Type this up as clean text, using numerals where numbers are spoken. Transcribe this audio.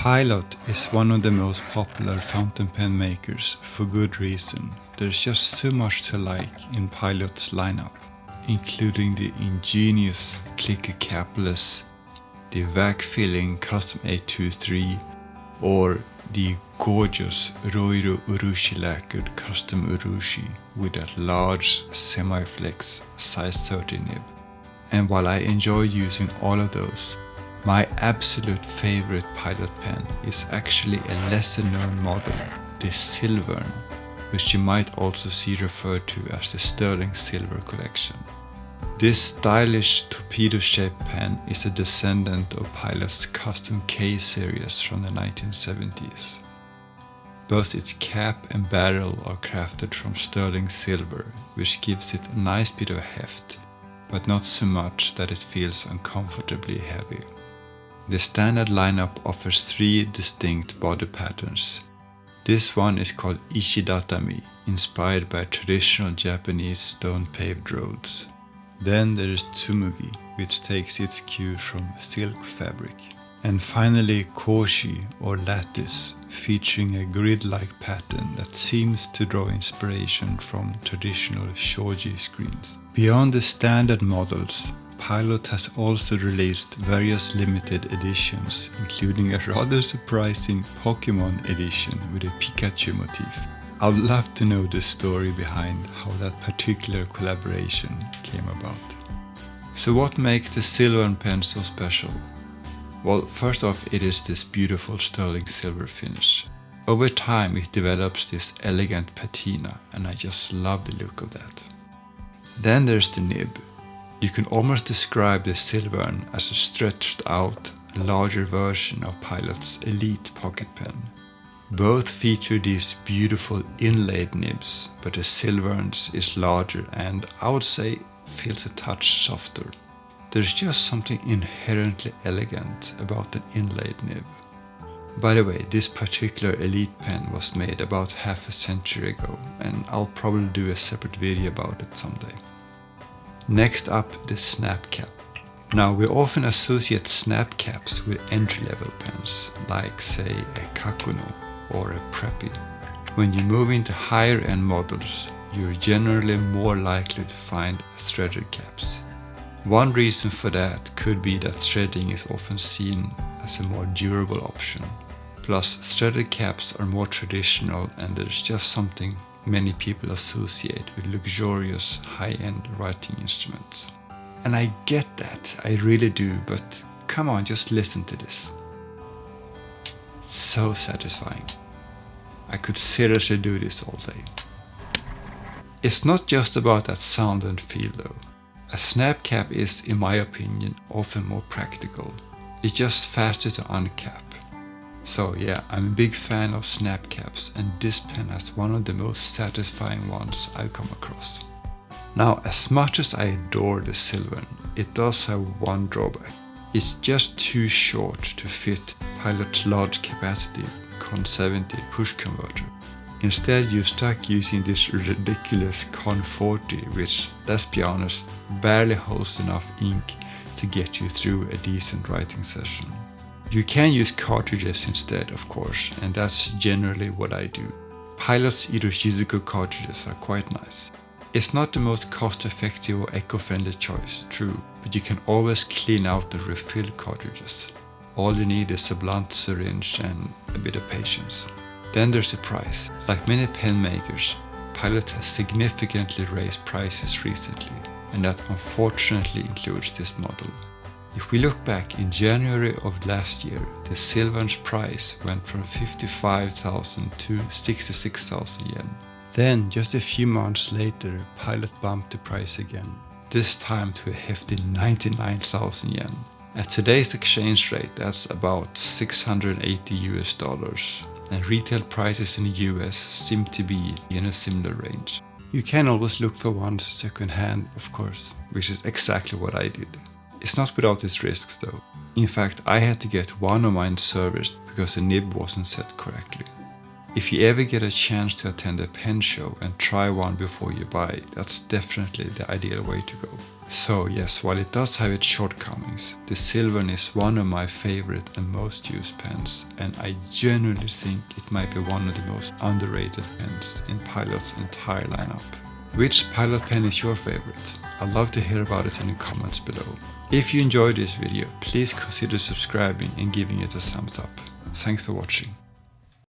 Pilot is one of the most popular fountain pen makers for good reason. There's just so much to like in Pilot's lineup, including the ingenious clicker capless, the vac-filling custom 823, or the gorgeous Roiro Urushi lacquered custom Urushi with that large semi-flex size 30 nib. And while I enjoy using all of those, my absolute favorite Pilot pen is actually a lesser known model, the Silvern, which you might also see referred to as the Sterling Silver collection. This stylish torpedo-shaped pen is a descendant of Pilot's custom K series from the 1970s. Both its cap and barrel are crafted from sterling silver, which gives it a nice bit of heft, but not so much that it feels uncomfortably heavy. The standard lineup offers 3 distinct body patterns. This one is called Ishidatami, inspired by traditional Japanese stone-paved roads. Then there is Tsumugi, which takes its cue from silk fabric. And finally Koushi, or lattice, featuring a grid-like pattern that seems to draw inspiration from traditional shoji screens. Beyond the standard models, Pilot has also released various limited editions, including a rather surprising Pokemon edition with a Pikachu motif. I'd love to know the story behind how that particular collaboration came about. So what makes the Silvern pen so special? Well, first off, it is this beautiful sterling silver finish. Over time it develops this elegant patina, and I just love the look of that. Then there's the nib. You can almost describe the Silvern as a stretched out, larger version of Pilot's Elite pocket pen. Both feature these beautiful inlaid nibs, but the Silvern's is larger and, I would say, feels a touch softer. There's just something inherently elegant about an inlaid nib. By the way, this particular Elite pen was made about half a century ago, and I'll probably do a separate video about it someday. Next up, the snap cap. Now, we often associate snap caps with entry-level pens, like say a Kakuno or a Preppy. When you move into higher-end models, you're generally more likely to find threaded caps. One reason for that could be that threading is often seen as a more durable option. Plus, threaded caps are more traditional, and there's just something many people associate with luxurious high-end writing instruments. And I get that, I really do, but come on, just listen to this. It's so satisfying. I could seriously do this all day. It's not just about that sound and feel though. A snap cap is, in my opinion, often more practical. It's just faster to uncap. So yeah, I'm a big fan of snap caps, and this pen has one of the most satisfying ones I've come across. Now, as much as I adore the Silvern, it does have one drawback. It's just too short to fit Pilot's large capacity Con 70 push converter. Instead, you're stuck using this ridiculous Con 40, which, let's be honest, barely holds enough ink to get you through a decent writing session. You can use cartridges instead, of course, and that's generally what I do. Pilot's Iroshizuku cartridges are quite nice. It's not the most cost-effective or eco-friendly choice, true, but you can always clean out the refilled cartridges. All you need is a blunt syringe and a bit of patience. Then there's the price. Like many pen makers, Pilot has significantly raised prices recently, and that unfortunately includes this model. If we look back, in January of last year, the Silvern's price went from 55,000 to 66,000 yen. Then, just a few months later, Pilot bumped the price again, this time to a hefty 99,000 yen. At today's exchange rate, that's about $680, and retail prices in the US seem to be in a similar range. You can always look for ones second hand, of course, which is exactly what I did. It's not without its risks though. In fact, I had to get one of mine serviced because the nib wasn't set correctly. If you ever get a chance to attend a pen show and try one before you buy, that's definitely the ideal way to go. So yes, while it does have its shortcomings, the Silvern is one of my favorite and most used pens, and I genuinely think it might be one of the most underrated pens in Pilot's entire lineup. Which Pilot pen is your favorite? I'd love to hear about it in the comments below. If you enjoyed this video, please consider subscribing and giving it a thumbs up. Thanks for watching.